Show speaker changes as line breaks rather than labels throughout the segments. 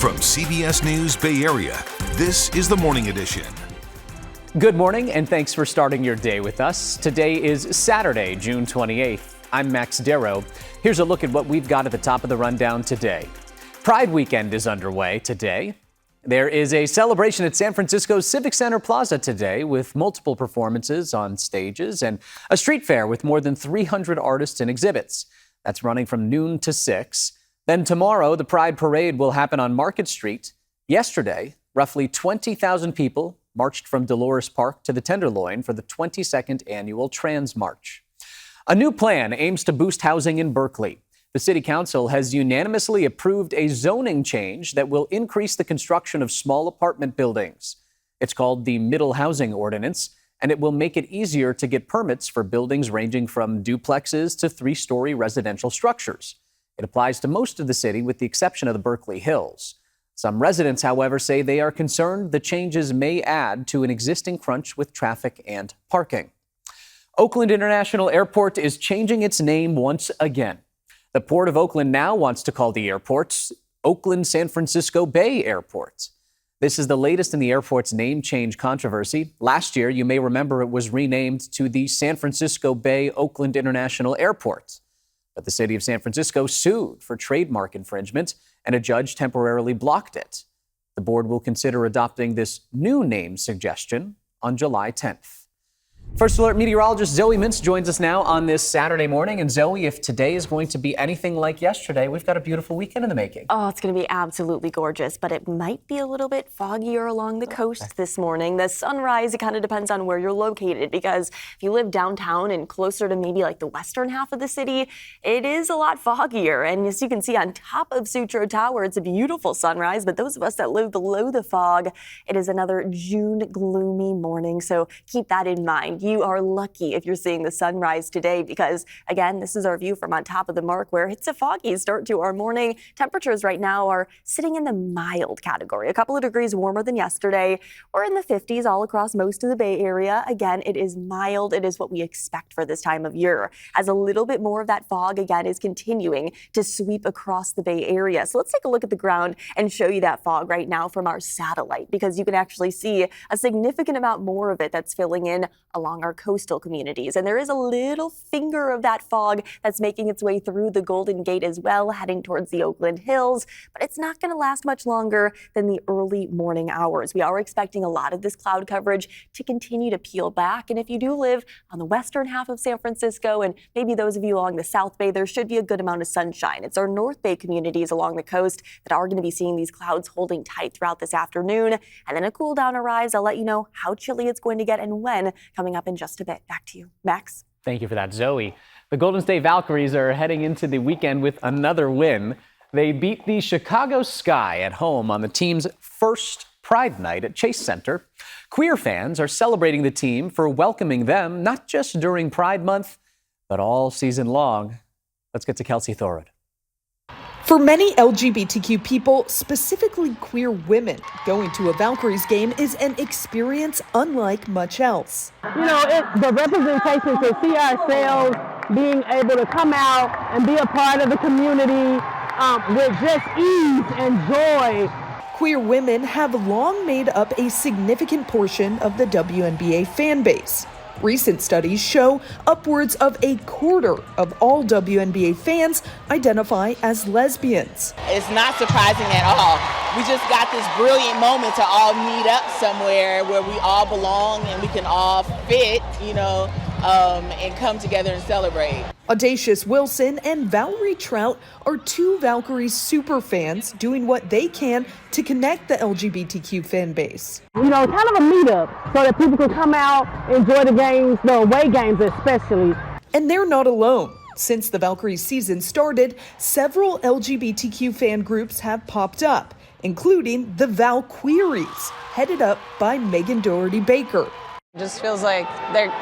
From CBS News Bay Area, this is the Morning Edition.
Good morning, and thanks for starting your day with us. Today is Saturday, June 28th. I'm Max Darrow. Here's a look at what we've got at the top of the rundown today. Pride weekend is underway today. There is a celebration at San Francisco's Civic Center Plaza today with multiple performances on stages and a street fair with more than 300 artists and exhibits. That's running from noon to 6. Then tomorrow, the Pride Parade will happen on Market Street. Yesterday, roughly 20,000 people marched from Dolores Park to the Tenderloin for the 22nd annual Trans March. A new plan aims to boost housing in Berkeley. The City Council has unanimously approved a zoning change that will increase the construction of small apartment buildings. It's called the Middle Housing Ordinance, and it will make it easier to get permits for buildings ranging from duplexes to 3-story residential structures. It applies to most of the city with the exception of the Berkeley Hills. Some residents, however, say they are concerned the changes may add to an existing crunch with traffic and parking. Oakland International Airport is changing its name once again. The Port of Oakland now wants to call the airport Oakland San Francisco Bay Airport. This is the latest in the airport's name change controversy. Last year, you may remember it was renamed to the San Francisco Bay Oakland International Airport. But the city of San Francisco sued for trademark infringement, and a judge temporarily blocked it. The board will consider adopting this new name suggestion on July 10th. First Alert meteorologist Zoe Mintz joins us now on this Saturday morning. And Zoe, if today is going to be anything like yesterday, we've got a beautiful weekend in the making.
Oh, it's going to be absolutely gorgeous, but it might be a little bit foggier along the coast this morning. The sunrise, it kind of depends on where you're located, because if you live downtown and closer to maybe like the western half of the city, it is a lot foggier. And as you can see on top of Sutro Tower, it's a beautiful sunrise, but those of us that live below the fog, it is another June gloomy morning. So keep that in mind. You are lucky if you're seeing the sunrise today because, again, this is our view from on top of the mark where it's a foggy start to our morning. Temperatures right now are sitting in the mild category, a couple of degrees warmer than yesterday. We're in the 50s all across most of the Bay Area. Again, it is mild. It is what we expect for this time of year, as a little bit more of that fog, again, is continuing to sweep across the Bay Area. So let's take a look at the ground and show you that fog right now from our satellite, because you can actually see a significant amount more of it that's filling in along our coastal communities. And there is a little finger of that fog that's making its way through the Golden Gate as well, heading towards the Oakland Hills. But it's not going to last much longer than the early morning hours. We are expecting a lot of this cloud coverage to continue to peel back. And if you do live on the western half of San Francisco, and maybe those of you along the South Bay, there should be a good amount of sunshine. It's our North Bay communities along the coast that are going to be seeing these clouds holding tight throughout this afternoon. And then a cool down arrives. I'll let you know how chilly it's going to get and when, coming up in just a bit. Back to you, Max.
Thank you for that, Zoe. The Golden State Valkyries are heading into the weekend with another win. They beat the Chicago Sky at home on the team's first Pride Night at Chase Center. Queer fans are celebrating the team for welcoming them not just during Pride Month, but all season long. Let's get to Kelsey Thorud.
For many LGBTQ people, specifically queer women, going to a Valkyries game is an experience unlike much else.
You know, the representation to see ourselves being able to come out and be a part of the community with just ease and joy.
Queer women have long made up a significant portion of the WNBA fan base. Recent studies show upwards of a quarter of all WNBA fans identify as lesbians.
It's not surprising at all. We just got this brilliant moment to all meet up somewhere where we all belong and we can all fit, and come together and celebrate.
Audacious Wilson and Valerie Trout are two Valkyries super fans doing what they can to connect the LGBTQ fan base.
Kind of a meetup so that people can come out, enjoy the games, the away games especially.
And they're not alone. Since the Valkyries season started, several LGBTQ fan groups have popped up, including the Valkyries, headed up by Megan Doherty Baker.
It just feels like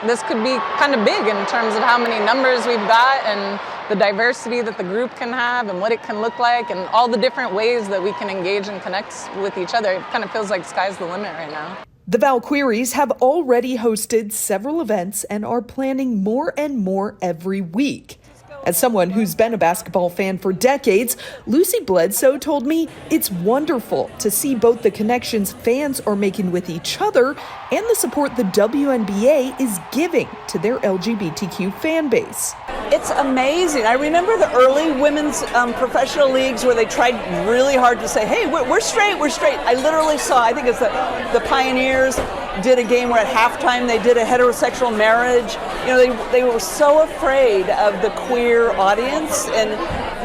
this could be kind of big in terms of how many numbers we've got and the diversity that the group can have and what it can look like and all the different ways that we can engage and connect with each other. It kind of feels like sky's the limit right now.
The Valkyries have already hosted several events and are planning more and more every week. As someone who's been a basketball fan for decades, Lucy Bledsoe told me it's wonderful to see both the connections fans are making with each other and the support the WNBA is giving to their LGBTQ fan base.
It's amazing. I remember the early women's professional leagues where they tried really hard to say, hey, we're straight, we're straight. I literally saw, I think it's the Pioneers did a game where at halftime they did a heterosexual marriage. You know, they were so afraid of the queer audience, and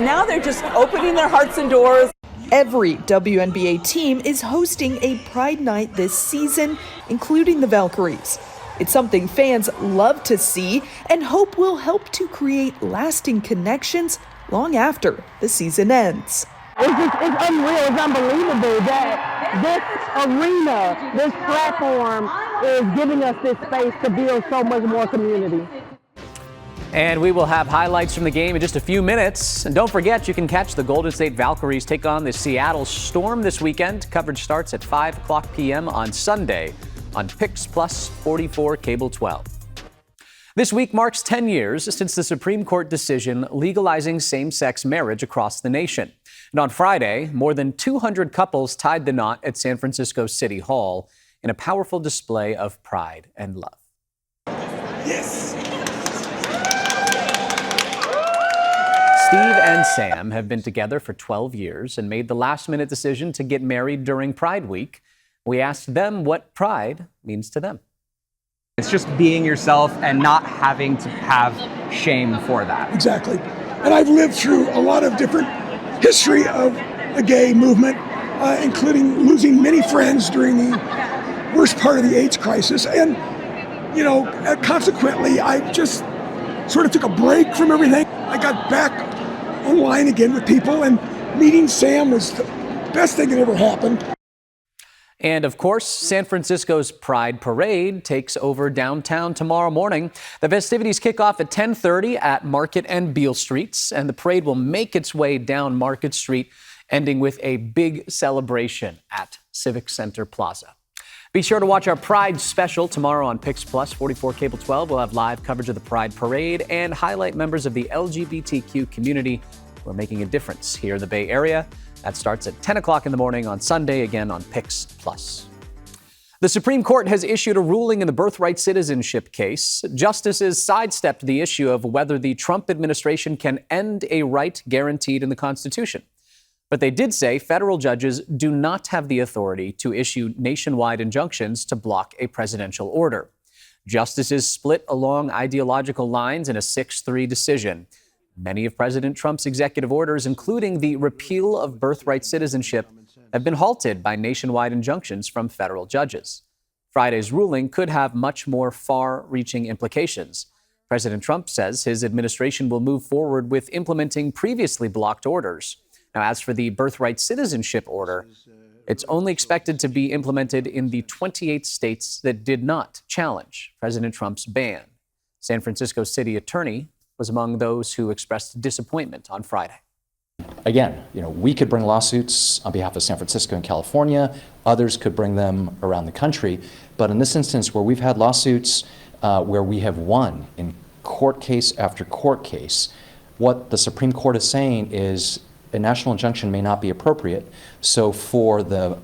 now they're just opening their hearts and doors.
Every WNBA team is hosting a Pride Night this season, including the Valkyries. It's something fans love to see and hope will help to create lasting connections long after the season ends.
It's unreal, it's unbelievable that this arena, this platform is giving us this space to build so much more community.
And we will have highlights from the game in just a few minutes. And don't forget, you can catch the Golden State Valkyries take on the Seattle Storm this weekend. Coverage starts at 5 o'clock p.m. on Sunday on Pix Plus 44 Cable 12. This week marks 10 years since the Supreme Court decision legalizing same-sex marriage across the nation. And on Friday, more than 200 couples tied the knot at San Francisco City Hall in a powerful display of pride and love.
Yes.
Steve and Sam have been together for 12 years and made the last-minute decision to get married during Pride Week. We asked them what pride means to them.
It's just being yourself and not having to have shame for that.
Exactly. And I've lived through a lot of different history of the gay movement, including losing many friends during the worst part of the AIDS crisis. And, you know, consequently, I just sort of took a break from everything. I got back online again with people, and meeting Sam was the best thing that ever happened.
And of course, San Francisco's Pride Parade takes over downtown tomorrow morning. The festivities kick off at 10:30 at Market and Beale Streets, and the parade will make its way down Market Street, ending with a big celebration at Civic Center Plaza. Be sure to watch our Pride special tomorrow on Pix Plus 44 Cable 12. We'll have live coverage of the Pride Parade and highlight members of the LGBTQ community who are making a difference here in the Bay Area. That starts at 10 o'clock in the morning on Sunday, again on Pix Plus. The Supreme Court has issued a ruling in the birthright citizenship case. Justices sidestepped the issue of whether the Trump administration can end a right guaranteed in the Constitution. But they did say federal judges do not have the authority to issue nationwide injunctions to block a presidential order. Justices split along ideological lines in a 6-3 decision. Many of President Trump's executive orders, including the repeal of birthright citizenship, have been halted by nationwide injunctions from federal judges. Friday's ruling could have much more far-reaching implications. President Trump says his administration will move forward with implementing previously blocked orders. Now, as for the birthright citizenship order, it's only expected to be implemented in the 28 states that did not challenge President Trump's ban. San Francisco City Attorney was among those who expressed disappointment on Friday.
Again, we could bring lawsuits on behalf of San Francisco and California. Others could bring them around the country. But in this instance, where we've had lawsuits where we have won in court case after court case, what the Supreme Court is saying is a national injunction may not be appropriate. So for the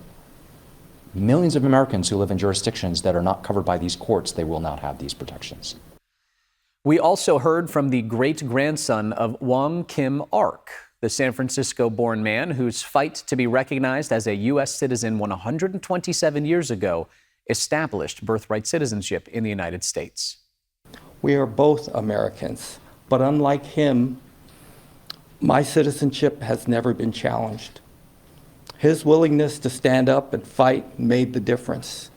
millions of Americans who live in jurisdictions that are not covered by these courts, they will not have these protections.
We also heard from the great-grandson of Wong Kim Ark, the San Francisco-born man whose fight to be recognized as a U.S. citizen 127 years ago established birthright citizenship in the United States.
We are both Americans, but unlike him, my citizenship has never been challenged. His willingness to stand up and fight made the difference.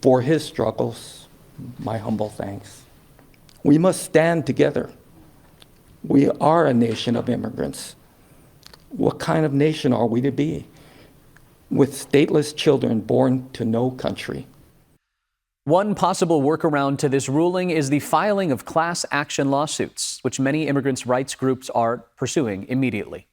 For his struggles, my humble thanks. We must stand together. We are a nation of immigrants. What kind of nation are we to be? With stateless children born to no country.
One possible workaround to this ruling is the filing of class action lawsuits, which many immigrants' rights groups are pursuing immediately.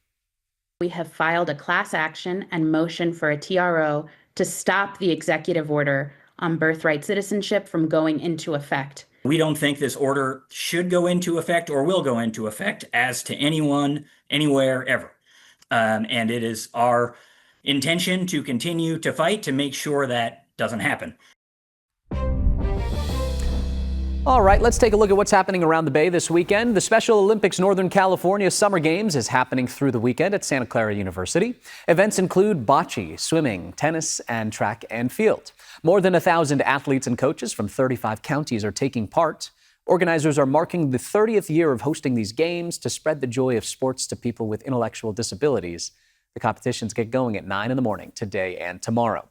We have filed a class action and motion for a TRO to stop the executive order on birthright citizenship from going into effect.
We don't think this order should go into effect or will go into effect as to anyone, anywhere, ever. And it is our intention to continue to fight to make sure that doesn't happen.
All right, let's take a look at what's happening around the Bay this weekend. The Special Olympics Northern California Summer Games is happening through the weekend at Santa Clara University. Events include bocce, swimming, tennis, and track and field. More than 1,000 athletes and coaches from 35 counties are taking part. Organizers are marking the 30th year of hosting these games to spread the joy of sports to people with intellectual disabilities. The competitions get going at 9 in the morning today and tomorrow.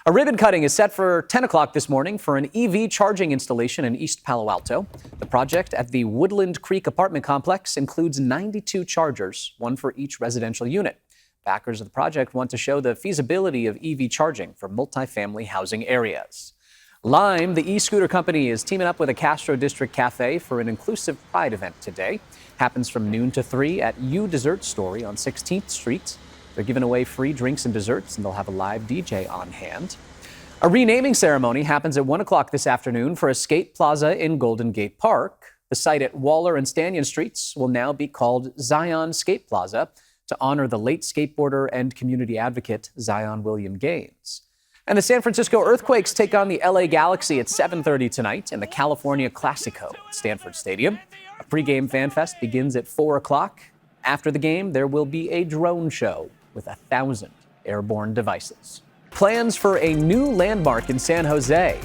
A ribbon cutting is set for 10 o'clock this morning for an EV charging installation in East Palo Alto. The project at the Woodland Creek apartment complex includes 92 chargers, one for each residential unit. Backers of the project want to show the feasibility of EV charging for multifamily housing areas. Lime, the e-scooter company, is teaming up with a Castro District Cafe for an inclusive Pride event today. Happens from noon to 3 at U Dessert Story on 16th Street. They're giving away free drinks and desserts, and they'll have a live DJ on hand. A renaming ceremony happens at 1 o'clock this afternoon for a skate plaza in Golden Gate Park. The site at Waller and Stanton Streets will now be called Zion Skate Plaza to honor the late skateboarder and community advocate Zion William Gaines. And the San Francisco Earthquakes take on the LA Galaxy at 7:30 tonight in the California Classico at Stanford Stadium. A pregame fan fest begins at 4 o'clock. After the game, there will be a drone show with 1,000 airborne devices. Plans for a new landmark in San Jose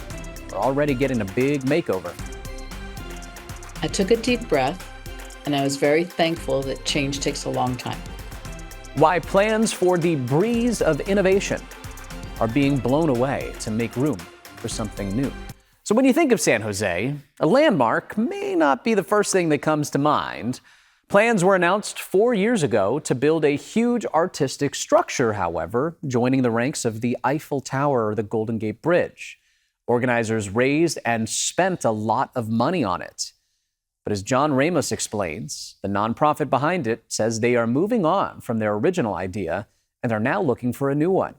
are already getting a big makeover.
I took a deep breath, and I was very thankful that change takes a long time.
Why plans for the breeze of innovation are being blown away to make room for something new. So when you think of San Jose, a landmark may not be the first thing that comes to mind. Plans were announced 4 years ago to build a huge artistic structure, however, joining the ranks of the Eiffel Tower or the Golden Gate Bridge. Organizers raised and spent a lot of money on it. But as John Ramos explains, the nonprofit behind it says they are moving on from their original idea and are now looking for a new one.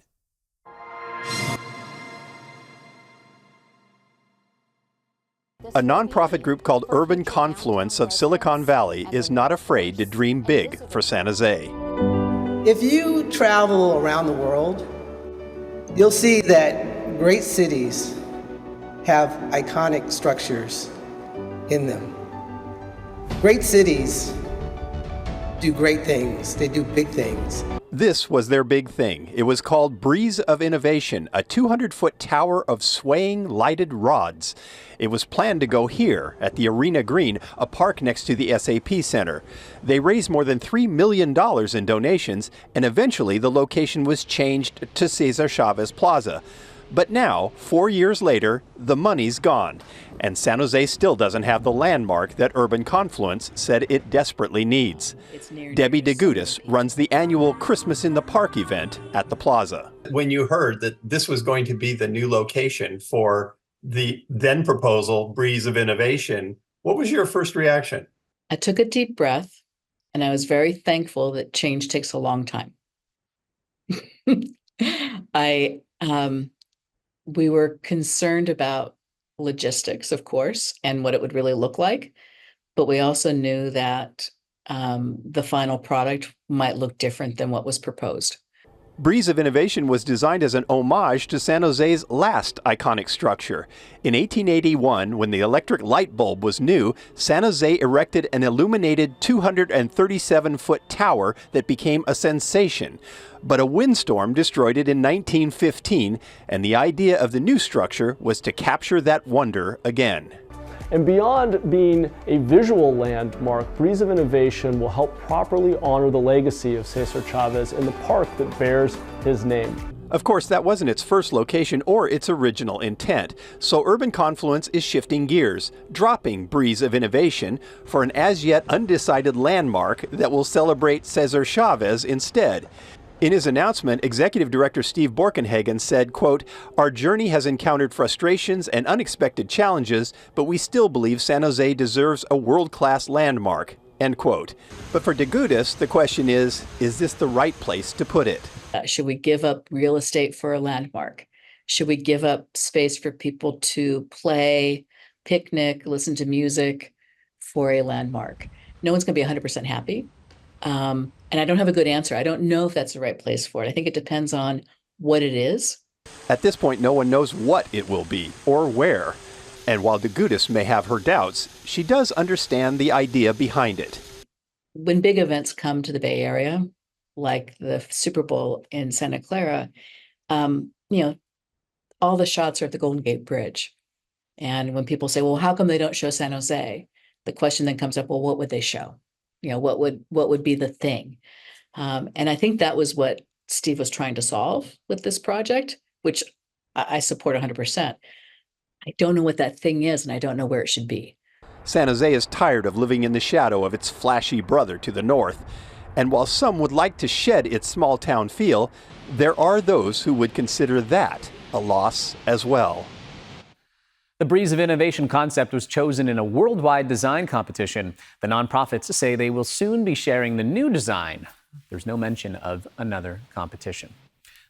A nonprofit group called Urban Confluence of Silicon Valley is not afraid to dream big for San Jose.
If you travel around the world, you'll see that great cities have iconic structures in them. Great cities do great things. They do big things.
This was their big thing. It was called Breeze of Innovation, a 200-foot tower of swaying lighted rods. It was planned to go here at the Arena Green, a park next to the SAP Center. They raised more than $3 million in donations, and eventually the location was changed to Cesar Chavez Plaza. But now, 4 years later, the money's gone, and San Jose still doesn't have the landmark that Urban Confluence said it desperately needs. Debbie DeGudis runs the annual Christmas in the Park event at the plaza.
When you heard that this was going to be the new location for the then proposal, Breeze of Innovation, what was your first reaction?
I took a deep breath, and I was very thankful that change takes a long time. We were concerned about logistics, of course, and what it would really look like. But we also knew that the final product might look different than what was proposed.
Breeze of Innovation was designed as an homage to San Jose's last iconic structure. In 1881, when the electric light bulb was new, San Jose erected an illuminated 237-foot tower that became a sensation. But a windstorm destroyed it in 1915, and the idea of the new structure was to capture that wonder again.
And beyond being a visual landmark, Breeze of Innovation will help properly honor the legacy of Cesar Chavez in the park that bears his name.
Of course, that wasn't its first location or its original intent, so Urban Confluence is shifting gears, dropping Breeze of Innovation for an as-yet undecided landmark that will celebrate Cesar Chavez instead. In his announcement, Executive Director Steve Borkenhagen said, quote, "Our journey has encountered frustrations and unexpected challenges, but we still believe San Jose deserves a world-class landmark," end quote. But for DeGudis, the question is this the right place to put it?
Should we give up real estate for a landmark? Should we give up space for people to play picnic, listen to music for a landmark. No one's going to be 100% happy. And I don't have a good answer. I don't know if that's the right place for it. I think it depends on what it is.
At this point, no one knows what it will be or where. And while the Gudis may have her doubts, she does understand the idea behind it.
When big events come to the Bay Area, like the Super Bowl in Santa Clara, all the shots are at the Golden Gate Bridge. And when people say, well, how come they don't show San Jose? The question then comes up, well, what would they show? What would be the thing? And I think that was what Steve was trying to solve with this project, which I support 100%. I don't know what that thing is, and I don't know where it should be.
San Jose is tired of living in the shadow of its flashy brother to the north. And while some would like to shed its small town feel, there are those who would consider that a loss as well.
The Breeze of Innovation concept was chosen in a worldwide design competition. The nonprofits say they will soon be sharing the new design. There's no mention of another competition.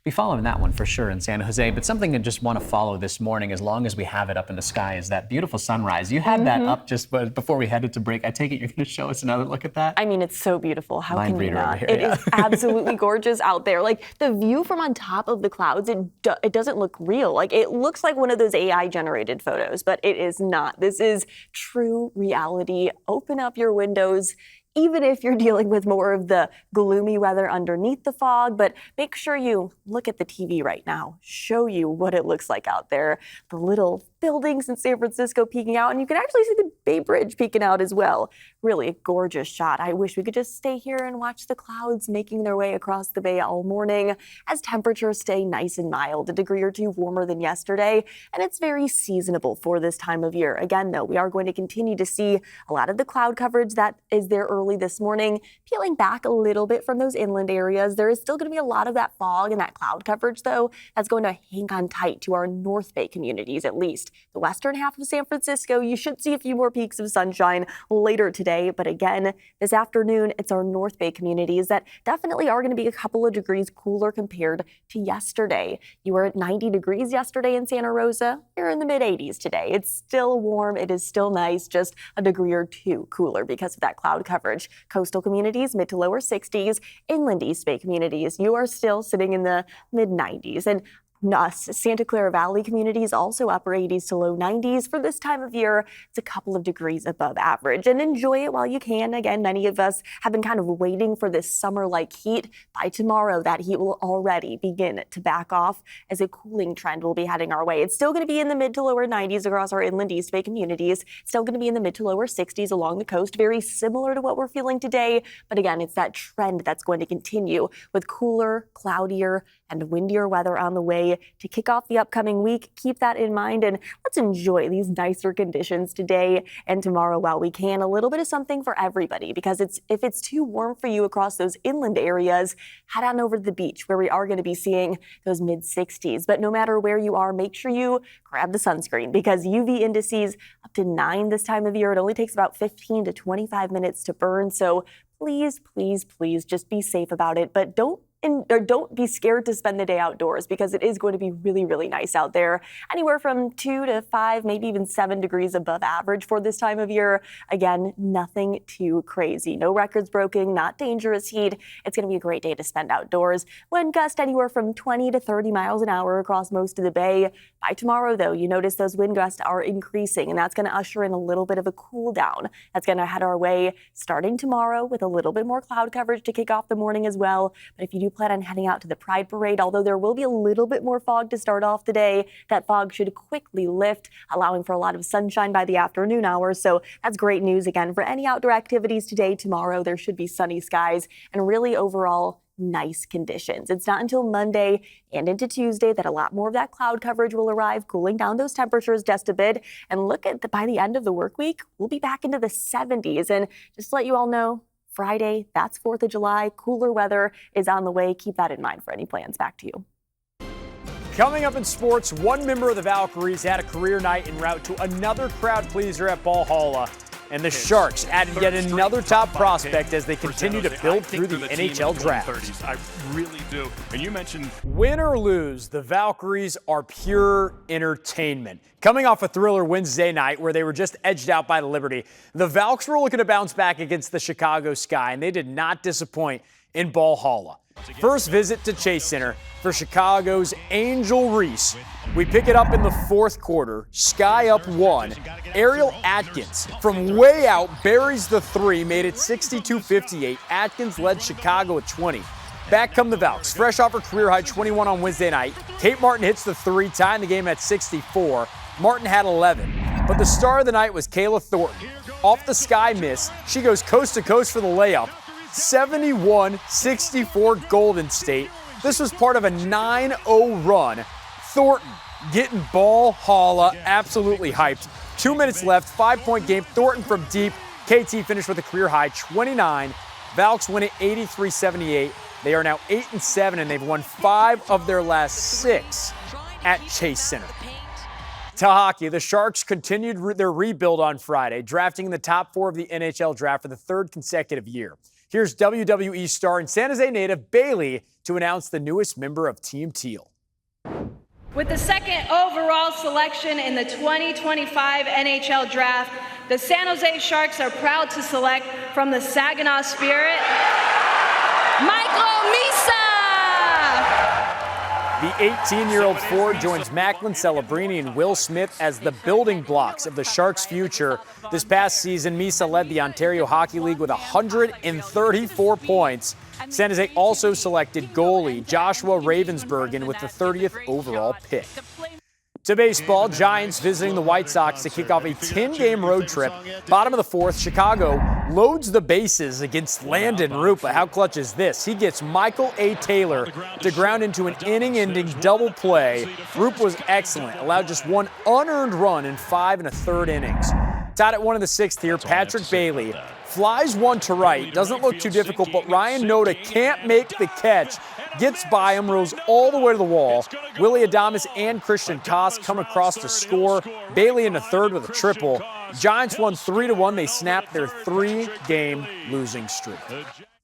Be following that one for sure in San Jose, but something I just want to follow this morning, as long as we have it up in the sky, is that beautiful sunrise. You had that up just before we headed to break. I take it you're going to show us another look at that?
I mean, it's so beautiful. How
Mind
can you
reader
not?
over here,
It
yeah.
is absolutely gorgeous out there. Like, the view from on top of the clouds, it doesn't look real. Like, it looks like one of those AI-generated photos, but it is not. This is true reality. Open up your windows, even if you're dealing with more of the gloomy weather underneath the fog, but make sure you look at the TV right now, show you what it looks like out there. The little buildings in San Francisco peeking out, and you can actually see the Bay Bridge peeking out as well. Really a gorgeous shot. I wish we could just stay here and watch the clouds making their way across the bay all morning as temperatures stay nice and mild, a degree or two warmer than yesterday, and it's very seasonable for this time of year. Again, though, we are going to continue to see a lot of the cloud coverage that is there early this morning, peeling back a little bit from those inland areas. There is still going to be a lot of that fog and that cloud coverage, though, that's going to hang on tight to our North Bay communities, at least. The western half of San Francisco, you should see a few more peaks of sunshine later today. But again, this afternoon, it's our North Bay communities that definitely are going to be a couple of degrees cooler compared to yesterday. You were at 90 degrees yesterday in Santa Rosa. You're in the mid 80s today. It's still warm. It is still nice, just a degree or two cooler because of that cloud coverage. Coastal communities, mid to lower 60s. Inland East Bay communities, you are still sitting in the mid 90s. And Santa Clara Valley communities also upper 80s to low 90s. For this time of year, it's a couple of degrees above average, and enjoy it while you can. Again, many of us have been kind of waiting for this summer-like heat. By tomorrow, that heat will already begin to back off as a cooling trend will be heading our way. It's still going to be in the mid to lower 90s across our Inland East Bay communities. Still going to be in the mid to lower 60s along the coast, very similar to what we're feeling today. But again, it's that trend that's going to continue with cooler, cloudier, and windier weather on the way to kick off the upcoming week. Keep that in mind, and let's enjoy these nicer conditions today and tomorrow while we can. A little bit of something for everybody, because if it's too warm for you across those inland areas, head on over to the beach where we are going to be seeing those mid 60s. But no matter where you are, make sure you grab the sunscreen, because UV indices up to 9 this time of year. It only takes about 15 to 25 minutes to burn. So please, please, please just be safe about it. But don't be scared to spend the day outdoors, because it is going to be really, really nice out there. Anywhere from 2 to 5, maybe even 7 degrees above average for this time of year. Again, nothing too crazy. No records broken, not dangerous heat. It's going to be a great day to spend outdoors. Wind gust anywhere from 20 to 30 miles an hour across most of the bay. By tomorrow, though, you notice those wind gusts are increasing, and that's going to usher in a little bit of a cool down. That's going to head our way starting tomorrow with a little bit more cloud coverage to kick off the morning as well. But if you do plan on heading out to the Pride Parade, although there will be a little bit more fog to start off the day, that fog should quickly lift, allowing for a lot of sunshine by the afternoon hours. So that's great news again for any outdoor activities today. Tomorrow, there should be sunny skies and really overall nice conditions. It's not until Monday and into Tuesday that a lot more of that cloud coverage will arrive, cooling down those temperatures just a bit. And look at by the end of the work week, we'll be back into the 70s. And just to let you all know, Friday, that's 4th of July. Cooler weather is on the way. Keep that in mind for any plans. Back to you.
Coming up in sports, one member of the Valkyries had a career night en route to another crowd pleaser at Valhalla. And the Sharks added yet another top prospect as they continue to build through the NHL draft.
I really do. And you mentioned
win or lose, the Valkyries are pure entertainment. Coming off a thriller Wednesday night where they were just edged out by the Liberty, the Valks were looking to bounce back against the Chicago Sky, and they did not disappoint in Valhalla. First visit to Chase Center for Chicago's Angel Reese. We pick it up in the fourth quarter. Sky up 1. Ariel Atkins from way out buries the 3, made it 62-58. Atkins led Chicago at 20. Back come the Valks, fresh off her career-high 21 on Wednesday night. Kate Martin hits the 3, tying the game at 64. Martin had 11. But the star of the night was Kayla Thornton. Off the Sky miss, she goes coast to coast for the layup. 71-64 Golden State. This was part of a 9-0 run. Thornton getting Valhalla absolutely hyped. 2 minutes left, 5-point game. Thornton from deep. KT finished with a career-high 29. Valks win it 83-78. They are now 8-7, and they've won 5 of their last 6 at Chase Center. To hockey, the Sharks continued their rebuild on Friday, drafting in the top 4 of the NHL draft for the 3rd consecutive year. Here's WWE star and San Jose native Bailey to announce the newest member of Team Teal.
With the 2nd overall selection in the 2025 NHL Draft, the San Jose Sharks are proud to select from the Saginaw Spirit, Michael Misa!
The 18-year-old forward joins Macklin Celebrini and Will Smith as the building blocks of the Sharks' future. This past season, Misa led the Ontario Hockey League with 134 points. San Jose also selected goalie Joshua Ravensbergen with the 30th overall pick. To baseball, Giants visiting the White Sox to kick off a 10-game road trip. Bottom of the 4th, Chicago loads the bases against Landon Root. But how clutch is this? He gets Michael A. Taylor to ground into an inning-ending double play. Root was excellent, allowed just 1 unearned run in 5 1/3 innings. Tied at 1 in the 6th here, Patrick Bailey flies 1 to right. Doesn't look too difficult, but Ryan Noda can't make the catch. Gets by him, rolls all the way to the wall. Willie Adames and Christian Toss come across to score. Bailey in the 3rd with a triple. Giants won 3-1. They snapped their 3-game losing streak.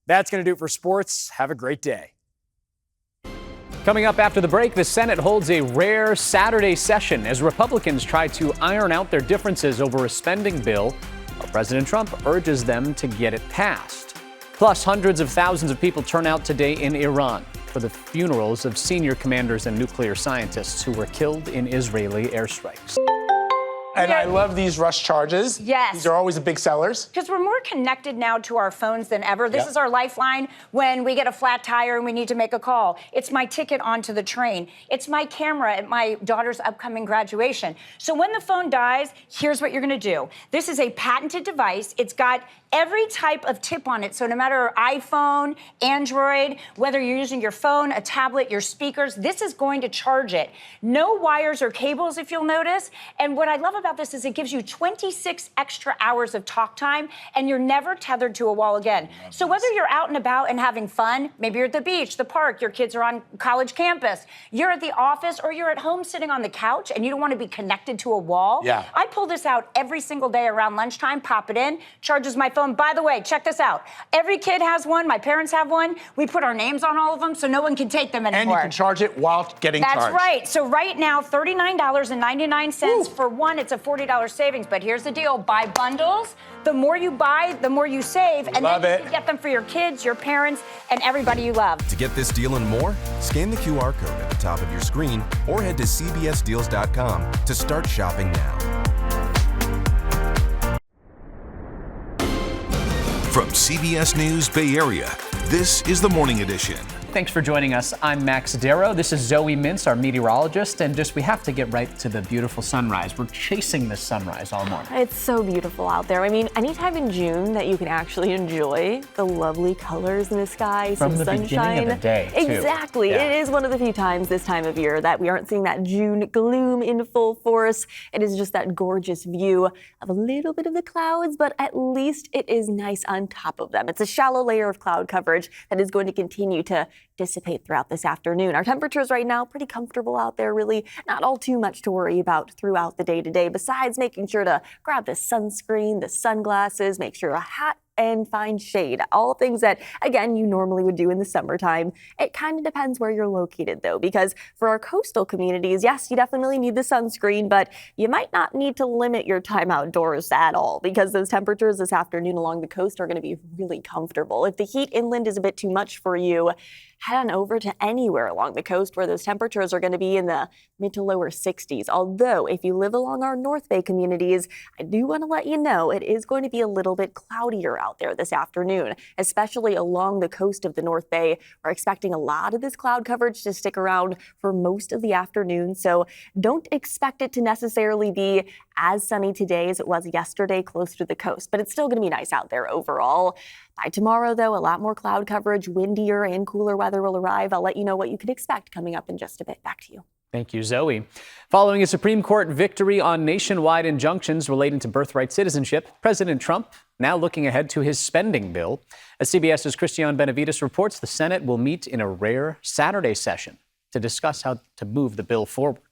That's going to do it for sports. Have a great day.
Coming up after the break, the Senate holds a rare Saturday session as Republicans try to iron out their differences over a spending bill, while President Trump urges them to get it passed. Plus, hundreds of thousands of people turn out today in Iran for the funerals of senior commanders and nuclear scientists who were killed in Israeli airstrikes.
And I love these rush charges.
Yes.
These are always the big sellers.
Because we're more connected now to our phones than ever. This is our lifeline when we get a flat tire and we need to make a call. It's my ticket onto the train. It's my camera at my daughter's upcoming graduation. So when the phone dies, here's what you're going to do. This is a patented device. It's got every type of tip on it. So no matter iPhone, Android, whether you're using your phone, a tablet, your speakers, this is going to charge it. No wires or cables, if you'll notice. And what I love about this is it gives you 26 extra hours of talk time, and you're never tethered to a wall again. So whether you're out and about and having fun, maybe you're at the beach, the park, your kids are on college campus, you're at the office, or you're at home sitting on the couch and you don't want to be connected to a wall.
Yeah.
I pull this out every single day around lunchtime, pop it in, charges my phone. By the way, check this out. Every kid has one. My parents have one. We put our names on all of them so no one can take them anymore.
And you can charge it while getting charged.
That's right. So right now, $39.99 for one. It's a $40 savings. But here's the deal. Buy bundles. The more you buy, the more you save. And
Love
then you
it.
can get them for your kids, your parents, and everybody you love.
To get this deal and more, scan the QR code at the top of your screen or head to cbsdeals.com to start shopping now. From CBS News Bay Area, this is the Morning Edition.
Thanks for joining us. I'm Max Darrow. This is Zoe Mintz, our meteorologist, and we have to get right to the beautiful sunrise. We're chasing this sunrise all morning.
It's so beautiful out there. I mean, anytime in June that you can actually enjoy the lovely colors in the sky,
From
some
the
sunshine.
beginning of the day, too.
Exactly.
Yeah.
It is one of the few times this time of year that we aren't seeing that June gloom in full force. It is just that gorgeous view of a little bit of the clouds, but at least it is nice on top of them. It's a shallow layer of cloud coverage that is going to continue to dissipate throughout this afternoon. Our temperatures right now pretty comfortable out there, really not all too much to worry about throughout the day today, besides making sure to grab the sunscreen, the sunglasses, make sure a hat and find shade. All things that, again, you normally would do in the summertime. It kind of depends where you're located, though, because for our coastal communities, yes, you definitely need the sunscreen, but you might not need to limit your time outdoors at all, because those temperatures this afternoon along the coast are going to be really comfortable. If the heat inland is a bit too much for you, head on over to anywhere along the coast where those temperatures are going to be in the mid to lower 60s. Although, if you live along our North Bay communities, I do want to let you know it is going to be a little bit cloudier out there this afternoon, especially along the coast of the North Bay. We're expecting a lot of this cloud coverage to stick around for most of the afternoon, so don't expect it to necessarily be as sunny today as it was yesterday close to the coast, but it's still going to be nice out there overall. By tomorrow, though, a lot more cloud coverage, windier and cooler weather will arrive. I'll let you know what you can expect coming up in just a bit. Back to you.
Thank you, Zoe. Following a Supreme Court victory on nationwide injunctions relating to birthright citizenship, President Trump now looking ahead to his spending bill. As CBS's Christian Benavides reports, the Senate will meet in a rare Saturday session to discuss how to move the bill forward.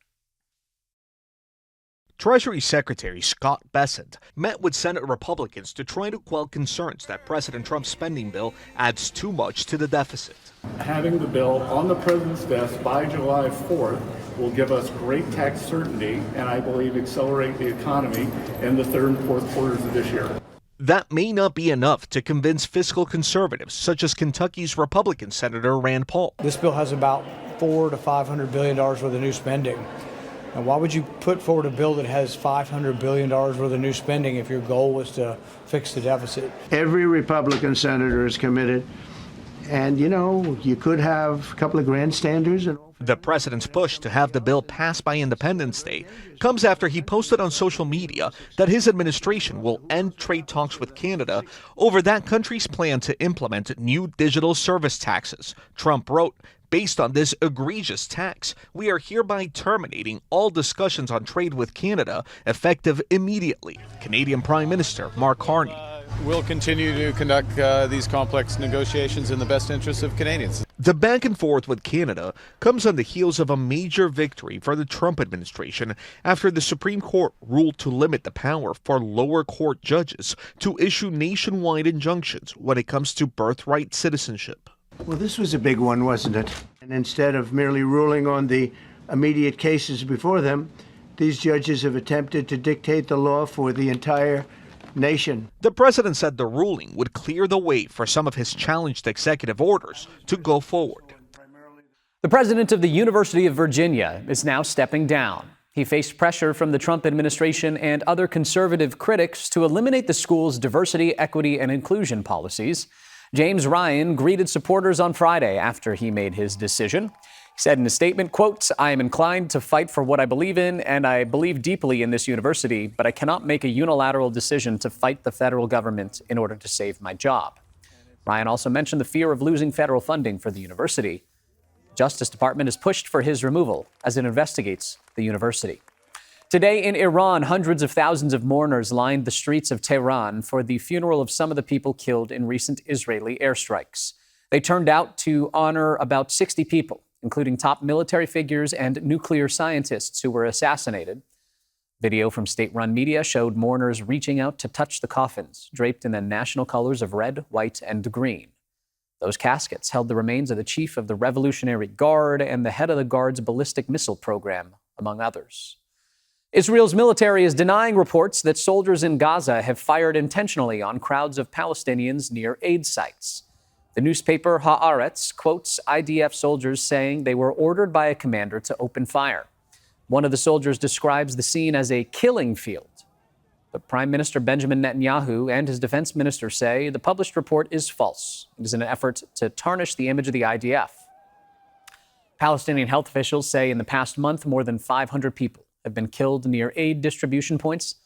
Treasury Secretary Scott Bessent met with Senate Republicans to try to quell concerns that President Trump's spending bill adds too much to the deficit.
Having the bill on the president's desk by July 4th will give us great tax certainty and I believe accelerate the economy in the third and fourth quarters of this year.
That may not be enough to convince fiscal conservatives such as Kentucky's Republican Senator Rand Paul.
This bill has about $400 to $500 billion worth of new spending. Now, why would you put forward a bill that has $500 billion worth of new spending if your goal was to fix the deficit?
Every Republican senator is committed. And, you know, you could have a couple of grandstanders.
The president's push to have the bill passed by Independence Day comes after he posted on social media that his administration will end trade talks with Canada over that country's plan to implement new digital service taxes. Trump wrote, "Based on this egregious tax, we are hereby terminating all discussions on trade with Canada effective immediately." Canadian Prime Minister Mark Carney.
We'll continue to conduct these complex negotiations in the best interests of Canadians.
The back and forth with Canada comes on the heels of a major victory for the Trump administration after the Supreme Court ruled to limit the power for lower court judges to issue nationwide injunctions when it comes to birthright citizenship.
Well, this was a big one, wasn't it? And instead of merely ruling on the immediate cases before them, these judges have attempted to dictate the law for the entire nation.
The president said the ruling would clear the way for some of his challenged executive orders to go forward.
The president of the University of Virginia is now stepping down. He faced pressure from the Trump administration and other conservative critics to eliminate the school's diversity, equity, and inclusion policies. James Ryan greeted supporters on Friday after he made his decision. He said in a statement, quote, "I am inclined to fight for what I believe in, and I believe deeply in this university, but I cannot make a unilateral decision to fight the federal government in order to save my job." Ryan also mentioned the fear of losing federal funding for the university. The Justice Department has pushed for his removal as it investigates the university. Today in Iran, hundreds of thousands of mourners lined the streets of Tehran for the funeral of some of the people killed in recent Israeli airstrikes. They turned out to honor about 60 people, including top military figures and nuclear scientists who were assassinated. Video from state-run media showed mourners reaching out to touch the coffins, draped in the national colors of red, white, and green. Those caskets held the remains of the chief of the Revolutionary Guard and the head of the Guard's ballistic missile program, among others. Israel's military is denying reports that soldiers in Gaza have fired intentionally on crowds of Palestinians near aid sites. The newspaper Haaretz quotes IDF soldiers saying they were ordered by a commander to open fire. One of the soldiers describes the scene as a killing field. But Prime Minister Benjamin Netanyahu and his defense minister say the published report is false. It is an effort to tarnish the image of the IDF. Palestinian health officials say in the past month, more than 500 people have been killed near aid distribution points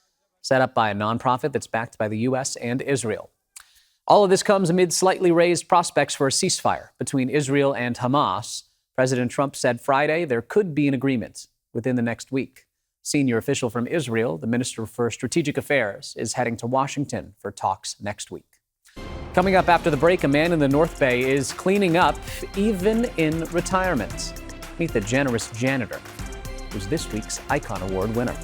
set up by a nonprofit that's backed by the U.S. and Israel. All of this comes amid slightly raised prospects for a ceasefire between Israel and Hamas. President Trump said Friday there could be an agreement within the next week. Senior official from Israel, the Minister for Strategic Affairs, is heading to Washington for talks next week. Coming up after the break, a man in the North Bay is cleaning up even in retirement. Meet the generous janitor, who's this week's Icon Award winner.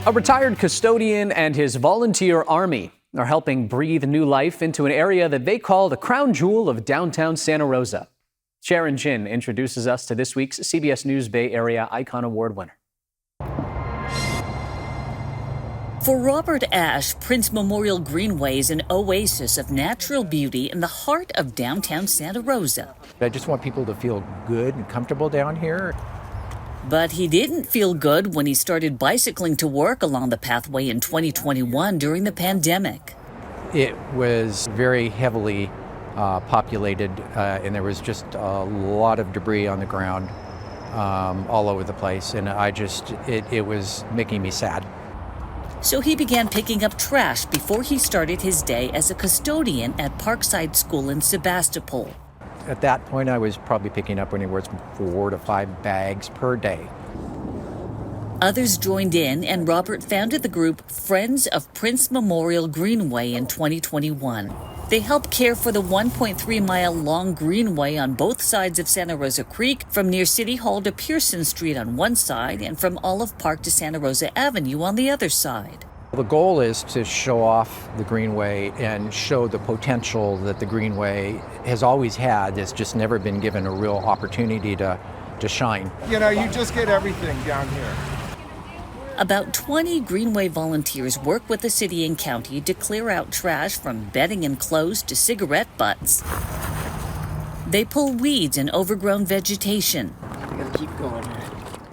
A retired custodian and his volunteer army are helping breathe new life into an area that they call the crown jewel of downtown Santa Rosa. Sharon Chin introduces us to this week's CBS News Bay Area Icon Award winner.
For Robert Ashe, Prince Memorial Greenway is an oasis of natural beauty in the heart of downtown Santa Rosa.
I just want people to feel good and comfortable down here.
But he didn't feel good when he started bicycling to work along the pathway in 2021 during the pandemic.
It was very heavily populated, and there was just a lot of debris on the ground all over the place, and it was making me sad.
So he began picking up trash before he started his day as a custodian at Parkside School in Sebastopol.
At that point, I was probably picking up anywhere from 4 to 5 bags per day.
Others joined in, and Robert founded the group Friends of Prince Memorial Greenway in 2021. They help care for the 1.3-mile-long greenway on both sides of Santa Rosa Creek, from near City Hall to Pearson Street on one side and from Olive Park to Santa Rosa Avenue on the other side.
The goal is to show off the Greenway and show the potential that the Greenway has always had. It's just never been given a real opportunity to shine.
You know, you just get everything down here.
About 20 Greenway volunteers work with the city and county to clear out trash from bedding and clothes to cigarette butts. They pull weeds and overgrown vegetation.
I gotta keep going.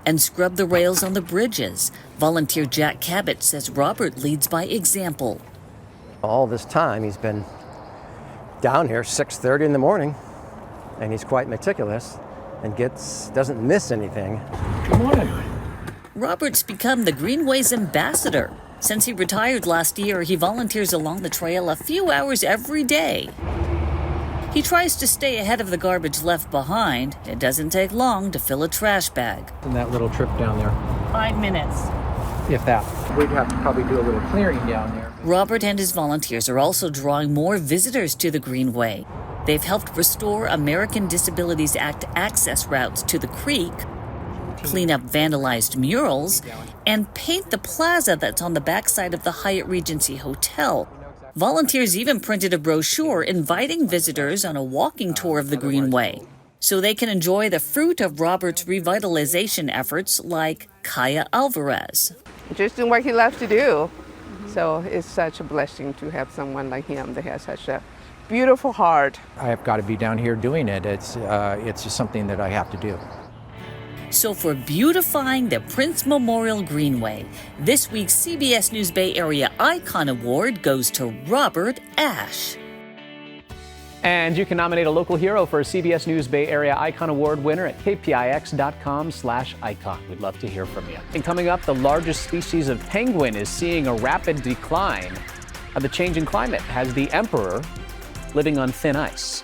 And scrub the rails on the bridges. Volunteer Jack Cabot says Robert leads by example.
All this time he's been down here 6:30 in the morning, and he's quite meticulous and doesn't miss anything.
Good morning.
Robert's become the Greenway's ambassador. Since he retired last year, he volunteers along the trail a few hours every day. He tries to stay ahead of the garbage left behind. It doesn't take long to fill a trash bag.
And that little trip down there,
5 minutes.
if that. We'd have to probably do a little clearing down there.
Robert and his volunteers are also drawing more visitors to the Greenway. They've helped restore American Disabilities Act access routes to the creek, clean up vandalized murals, and paint the plaza that's on the backside of the Hyatt Regency Hotel. Volunteers even printed a brochure inviting visitors on a walking tour of the Greenway, so they can enjoy the fruit of Robert's revitalization efforts, like Kaya Alvarez.
Just doing what he loves to do. So it's such a blessing to have someone like him that has such a beautiful heart.
I have got to be down here doing it. It's just something that I have to do.
So for beautifying the Prince Memorial Greenway, this week's CBS News Bay Area Icon Award goes to Robert Ashe.
And you can nominate a local hero for a CBS News Bay Area Icon Award winner at kpix.com/icon. We'd love to hear from you. And coming up, the largest species of penguin is seeing a rapid decline. The changing climate has the emperor living on thin ice.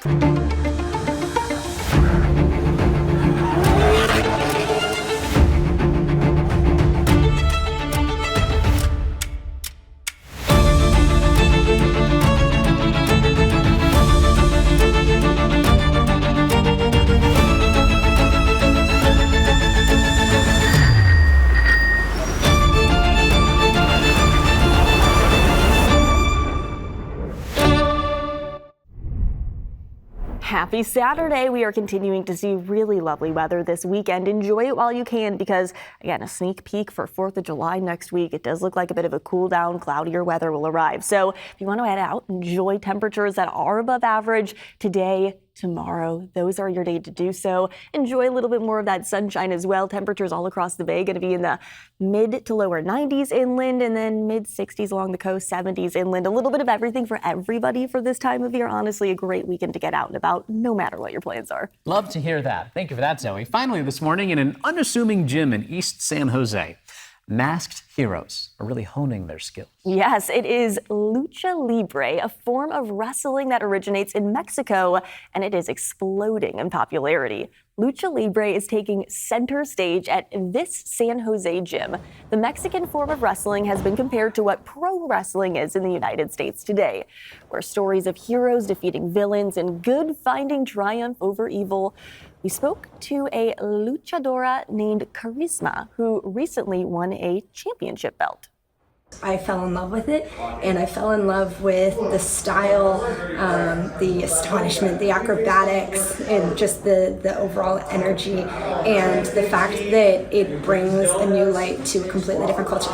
Happy Saturday. We are continuing to see really lovely weather this weekend. Enjoy it while you can because, again, a sneak peek for 4th of July next week. It does look like a bit of a cool down, cloudier weather will arrive. So if you want to head out, enjoy temperatures that are above average today, tomorrow. Those are your day to do so. Enjoy a little bit more of that sunshine as well. Temperatures all across the bay going to be in the mid to lower 90s inland and then mid 60s along the coast, 70s inland. A little bit of everything for everybody for this time of year. Honestly, a great weekend to get out and about no matter what your plans are.
Love to hear that. Thank you for that, Zoe. Finally this morning in an unassuming gym in East San Jose, Masked heroes are really honing their skills.
Yes, it is Lucha Libre, a form of wrestling that originates in Mexico, and it is exploding in popularity. Lucha Libre is taking center stage at this San Jose gym. The Mexican form of wrestling has been compared to what pro wrestling is in the United States today, where stories of heroes defeating villains and good finding triumph over evil. We spoke to a luchadora named Charisma, who recently won a championship belt.
I fell in love with it, and I fell in love with the style, the astonishment, the acrobatics, and just the overall energy, and the fact that it brings a new light to a completely different culture.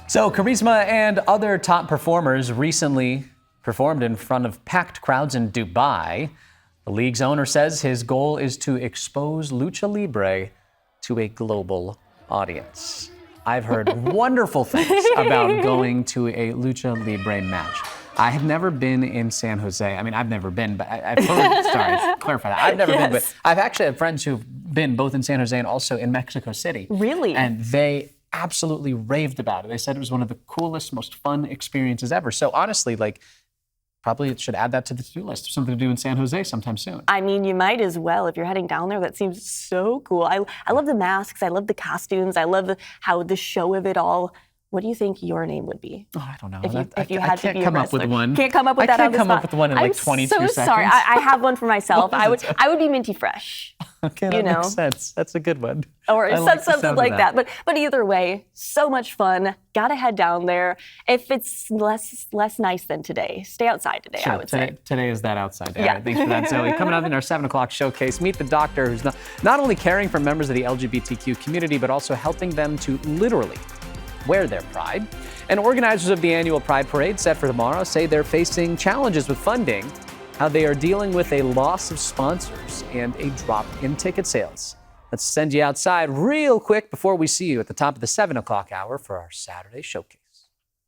So Charisma and other top performers recently performed in front of packed crowds in Dubai. The league's owner says his goal is to expose Lucha Libre to a global audience. I've heard wonderful things about going to a Lucha Libre match. I have never been in San Jose. I mean, I've never been, but I've heard, sorry, clarify that. I've never been, but I've actually had friends who've been both in San Jose and also in Mexico City.
Really?
And they absolutely raved about it. They said it was one of the coolest, most fun experiences ever. So honestly, probably it should add that to the to-do list. Something to do in San Jose sometime soon.
I mean, you might as well if you're heading down there. That seems so cool. I love the masks. I love the costumes. I love how the show of it all. What do you think your name would be?
Oh, I don't know.
If you had to be a wrestler.
I can't come up with one.
Can't come up with that on the spot.
I can't come up with one in 22 seconds.
I'm so sorry. I have one for myself. I would be Minty Fresh.
Okay, that makes sense. That's a good one.
Or something like that. But either way, so much fun. Gotta head down there. If it's less nice than today, stay outside today,
Sure,
I would say.
Today is that outside day.
Yeah.
All right, thanks for that, Zoe. Coming up in our 7 o'clock showcase, meet the doctor who's not only caring for members of the LGBTQ community, but also helping them to literally wear their pride. And organizers of the annual Pride Parade set for tomorrow say they're facing challenges with funding, how they are dealing with a loss of sponsors and a drop in ticket sales. Let's send you outside real quick before we see you at the top of the 7 o'clock hour for our Saturday showcase.